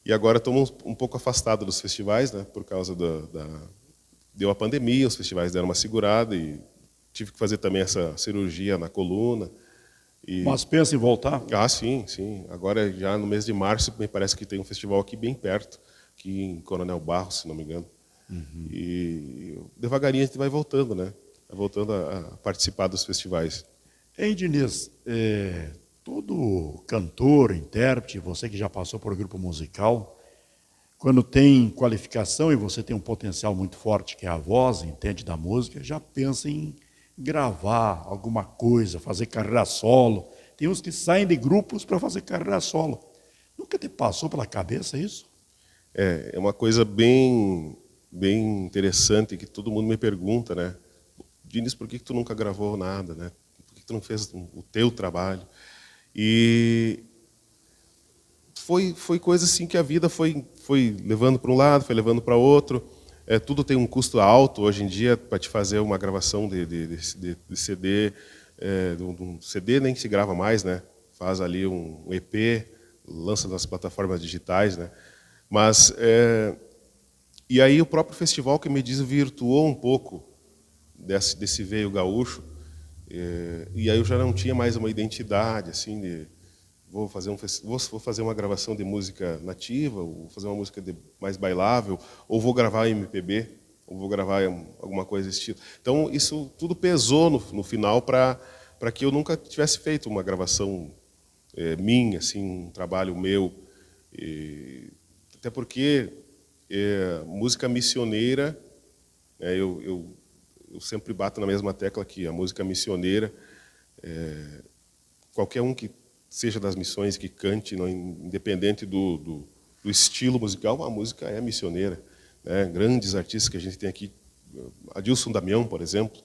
D: E agora estamos um pouco afastados dos festivais, né? Por causa deu a pandemia, os festivais deram uma segurada e tive que fazer também essa cirurgia na coluna.
C: Mas pensa em voltar?
D: Ah, sim, sim. Agora, já no mês de março, me parece que tem um festival aqui bem perto, aqui em Coronel Barros, se não me engano. Uhum. E devagarinho a gente vai voltando, né? Vai voltando a participar dos festivais.
C: Hein, Diniz, todo cantor, intérprete, você que já passou por grupo musical, quando tem qualificação e você tem um potencial muito forte, que é a voz, entende da música, já pensa em gravar alguma coisa, fazer carreira solo. Tem uns que saem de grupos para fazer carreira solo. Nunca te passou pela cabeça isso?
D: É uma coisa bem interessante que todo mundo me pergunta, né? Diniz, por que tu nunca gravou nada, né? Por que tu não fez o teu trabalho? E foi coisa assim que a vida foi levando para um lado, foi levando para outro. Tudo tem um custo alto hoje em dia para te fazer uma gravação de CD. Um CD nem se grava mais, né? Faz ali um EP, lança nas plataformas digitais, né? Mas e aí o próprio festival que me desvirtuou um pouco desse veio gaúcho, e aí eu já não tinha mais uma identidade assim de vou fazer uma gravação de música nativa, ou vou fazer uma música mais bailável, ou vou gravar MPB, ou vou gravar alguma coisa desse tipo. Então isso tudo pesou no final para que eu nunca tivesse feito uma gravação minha, assim, um trabalho meu. Até porque música missioneira, eu sempre bato na mesma tecla que a música missioneira, qualquer um que seja das missões que cante, independente do estilo musical, a música é missioneira, né? Grandes artistas que a gente tem aqui, Adilson Damião, por exemplo,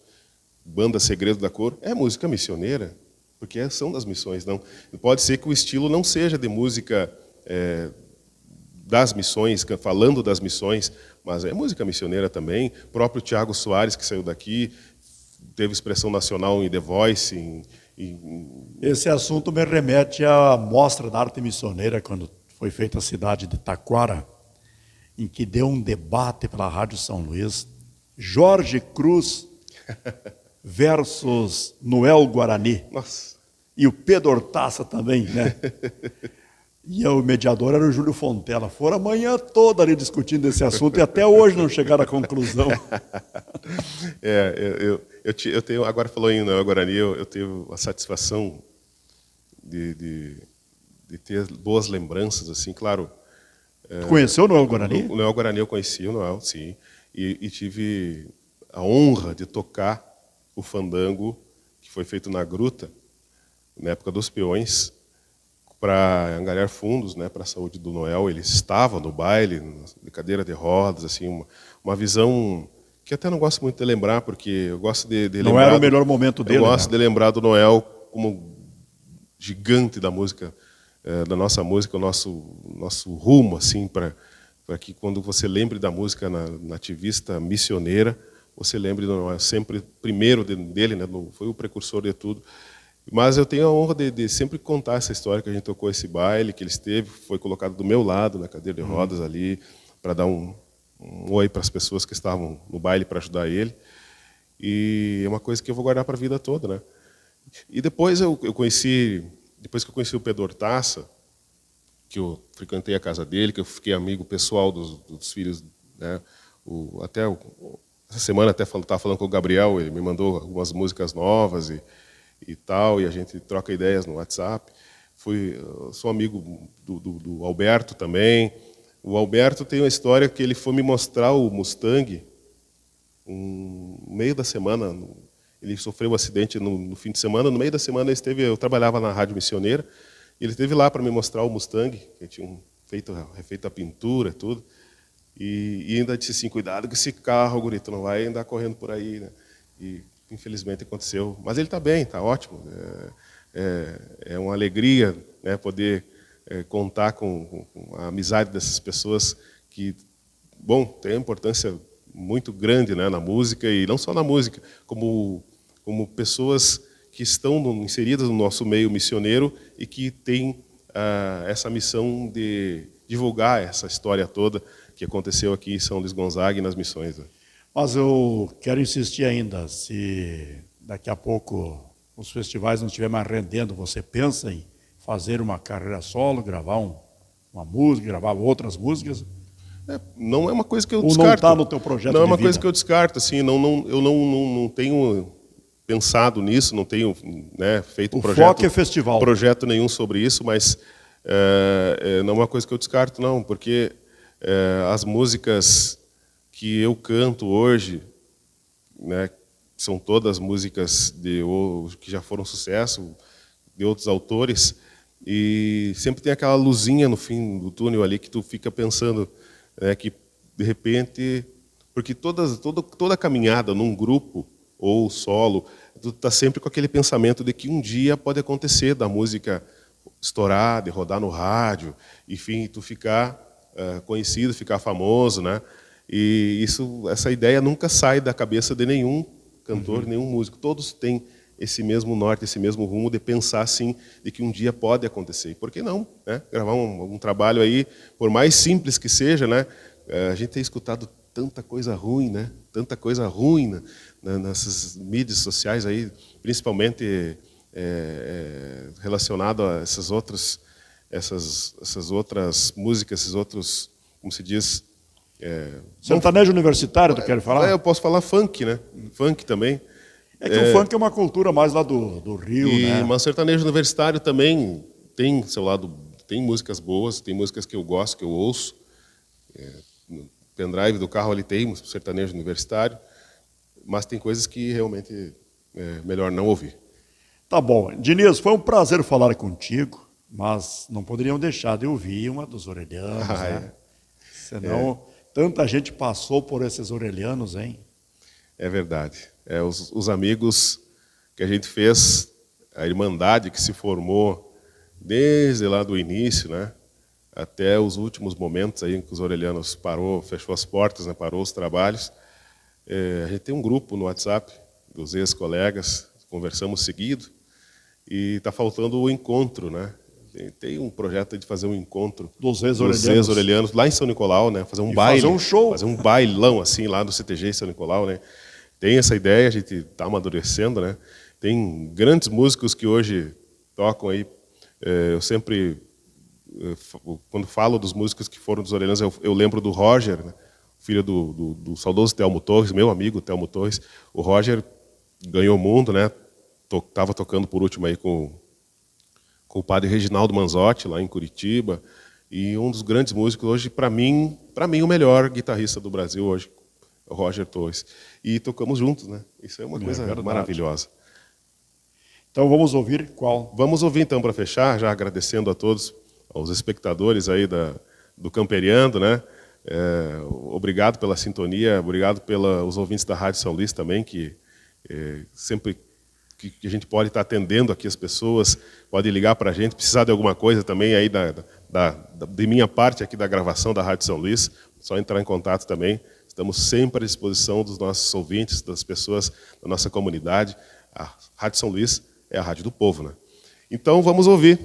D: Banda Segredo da Cor, é música missioneira, porque são das missões. Não pode ser que o estilo não seja de música das missões, falando das missões, mas é música missioneira também. O próprio Tiago Soares, que saiu daqui, teve expressão nacional em The Voice.
C: Esse assunto me remete à Mostra da Arte Missioneira, quando foi feita a cidade de Taquara, em que deu um debate pela Rádio São Luís, Jorge Cruz versus Noel Guarani.
D: Nossa.
C: E o Pedro Hortaça também, né? E o mediador era o Júlio Fontela. Foram a manhã toda ali discutindo esse assunto e até hoje não chegaram à conclusão.
D: Eu tenho, agora falou em Noel Guarani, eu tenho a satisfação de ter boas lembranças, assim, claro.
C: Tu conheceu o Noel Guarani?
D: O Noel Guarani eu conheci, o Noel, sim. E tive a honra de tocar o fandango que foi feito na Gruta, na época dos peões, para angariar fundos, né, para a saúde do Noel. Ele estava no baile, de cadeira de rodas, assim, uma visão que até não gosto muito de lembrar, porque eu gosto de lembrar...
C: Não era o melhor momento dele,
D: eu gosto,
C: né,
D: de lembrar do Noel como gigante da música, da nossa música, o nosso rumo, assim, para que quando você lembre da música nativista missioneira, você lembre do Noel sempre primeiro dele, né, foi o precursor de tudo. Mas eu tenho a honra de sempre contar essa história, que a gente tocou esse baile, que ele esteve, foi colocado do meu lado, na cadeira de rodas ali, para dar um oi para as pessoas que estavam no baile para ajudar ele. E é uma coisa que eu vou guardar para a vida toda, né? E depois depois que eu conheci o Pedro Hortaça, que eu frequentei a casa dele, que eu fiquei amigo pessoal dos filhos, né? Essa semana até estava falando com o Gabriel, ele me mandou algumas músicas novas e tal, e a gente troca ideias no WhatsApp. Sou amigo do Alberto também. O Alberto tem uma história que ele foi me mostrar o Mustang no meio da semana. Ele sofreu um acidente no fim de semana. No meio da semana eu trabalhava na Rádio Missioneira, e ele esteve lá para me mostrar o Mustang, que tinha refeito a pintura e tudo. E ainda disse assim, cuidado com esse carro, guri, tu não vai andar correndo por aí, né? E infelizmente aconteceu. Mas ele está bem, está ótimo. É uma alegria, né, poder contar com a amizade dessas pessoas que, bom, tem uma importância muito grande, né, na música, e não só na música, como pessoas que estão inseridas no nosso meio missioneiro e que têm essa missão de divulgar essa história toda que aconteceu aqui em São Luís Gonzaga e nas missões, né?
C: Mas eu quero insistir ainda, se daqui a pouco os festivais não estiverem mais rendendo, você pensa em fazer uma carreira solo, gravar uma música, gravar outras músicas?
D: Não é uma coisa que eu
C: Ou
D: descarto.
C: não está no teu projeto de vida?
D: Não é uma coisa que eu descarto, assim, eu não tenho pensado nisso, não tenho, né, feito
C: foco é festival.
D: Projeto nenhum sobre isso, mas não é uma coisa que eu descarto, não, porque as músicas que eu canto hoje, né, são todas músicas que já foram sucesso, de outros autores, e sempre tem aquela luzinha no fim do túnel ali que tu fica pensando, né, que de repente, porque toda caminhada num grupo ou solo, tu está sempre com aquele pensamento de que um dia pode acontecer da música estourar, de rodar no rádio, enfim, tu ficar conhecido, ficar famoso, né? E essa ideia nunca sai da cabeça de nenhum cantor, nenhum músico. Todos têm esse mesmo norte, esse mesmo rumo de pensar assim, de que um dia pode acontecer. E por que não, né? Gravar um trabalho aí, por mais simples que seja, né? A gente tem escutado tanta coisa ruim, né? Tanta coisa ruim nessas mídias sociais aí, principalmente relacionado a essas outras músicas, esses outros, como se diz...
C: Sertanejo universitário, tu quer falar?
D: Eu posso falar funk, né? Funk também.
C: É que o funk é uma cultura mais lá do Rio, né?
D: Mas o sertanejo universitário também tem seu lado, tem músicas boas, tem músicas que eu gosto, que eu ouço. No pendrive do carro ali tem um sertanejo universitário, mas tem coisas que realmente é melhor não ouvir.
C: Tá bom. Diniz, foi um prazer falar contigo, mas não poderiam deixar de ouvir uma dos Orelhanos, né? Senão, tanta gente passou por esses Orelhanos, hein?
D: É verdade. Os amigos que a gente fez, a irmandade que se formou desde lá do início, né, até os últimos momentos aí em que os Orelhanos fechou as portas, né, parou os trabalhos. A gente tem um grupo no WhatsApp dos ex-colegas, conversamos seguido, e está faltando o encontro, né? Tem um projeto de fazer um encontro
C: dos ex-orelhanos
D: lá em São Nicolau, né? Fazer um baile,
C: fazer um show,
D: fazer um bailão assim lá no CTG em São Nicolau, né? Tem essa ideia, a gente está amadurecendo, né? Tem grandes músicos que hoje tocam aí. Eu sempre, quando falo dos músicos que foram dos Orelhanos, eu lembro do Roger, né? Filho do saudoso Telmo Torres, meu amigo Telmo Torres. O Roger ganhou o mundo, né? Estava tocando por último aí com o padre Reginaldo Manzotti, lá em Curitiba, e um dos grandes músicos hoje, para mim o melhor guitarrista do Brasil hoje, o Roger Torres. E tocamos juntos, né? Isso é uma coisa maravilhosa.
C: Então vamos ouvir qual?
D: Vamos ouvir então para fechar, já agradecendo a todos, aos espectadores aí do Camperiando, né? Obrigado pela sintonia, obrigado pelos ouvintes da Rádio São Luís também, que sempre que a gente pode estar atendendo aqui as pessoas, pode ligar para a gente, precisar de alguma coisa também aí de minha parte aqui da gravação da Rádio São Luís, só entrar em contato também. Estamos sempre à disposição dos nossos ouvintes, das pessoas da nossa comunidade. A Rádio São Luís é a rádio do povo, né? Então vamos ouvir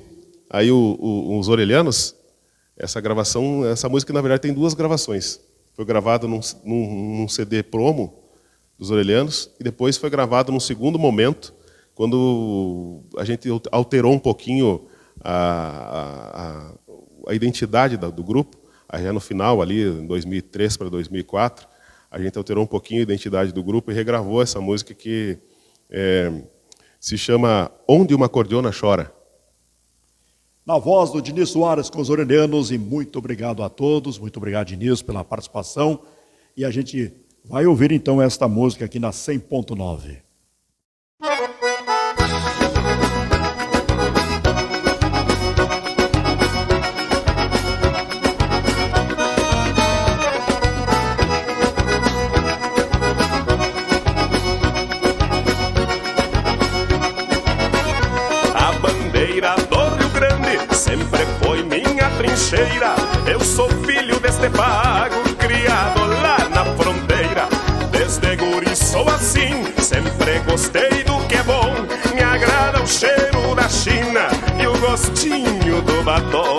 D: aí os Orelhanos. Essa gravação, essa música na verdade tem 2 gravações. Foi gravada num CD promo dos Orelhanos e depois foi gravado num segundo momento, quando a gente alterou um pouquinho a identidade do grupo. Aí no final, ali, em 2003 para 2004, a gente alterou um pouquinho a identidade do grupo e regravou essa música que se chama Onde uma Cordiona Chora.
C: Na voz do Diniz Soares com os Orelhanos, e muito obrigado a todos, muito obrigado, Diniz, pela participação. E a gente vai ouvir então esta música aqui na 100.9.
E: Eu sou filho deste pago, criado lá na fronteira. Desde guri sou assim, sempre gostei do que é bom. Me agrada o cheiro da China e o gostinho do batom.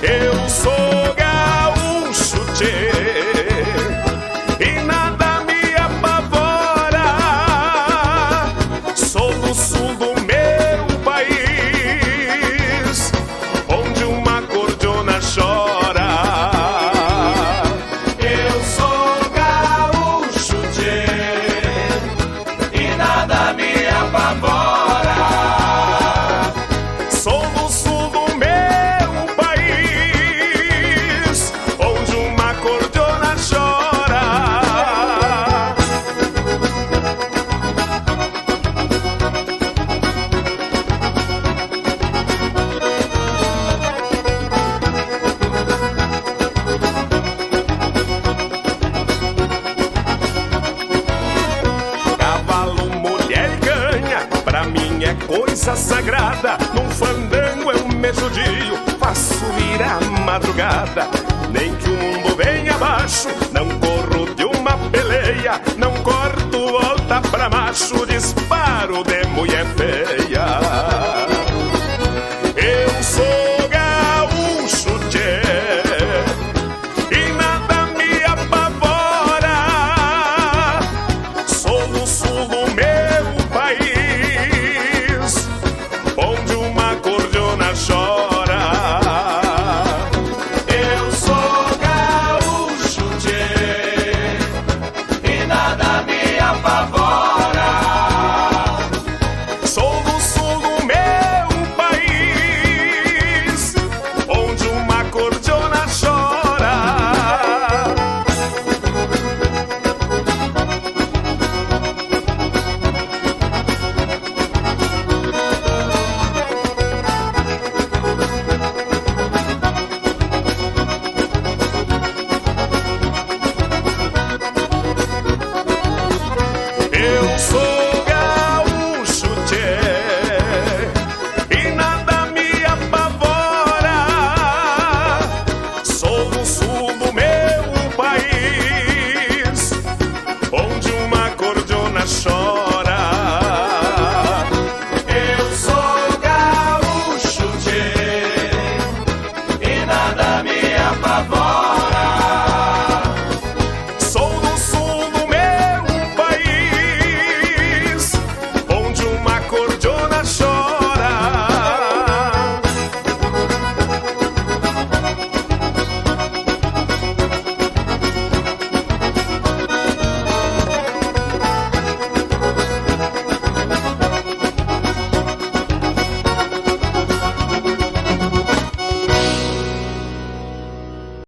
E: Eu sou gaúcho, tchê, e nada me apavora. Sou do sul do meu país, chora. Eu sou gaúcho, tchê, e nada me apavora. Sou do sul do meu país, onde uma cordiona chora. Coisa sagrada, num fandango eu me judio, faço vir a madrugada. Nem que o mundo venha abaixo, não corro de uma peleia, não corto volta pra macho, disparo de mulher feia.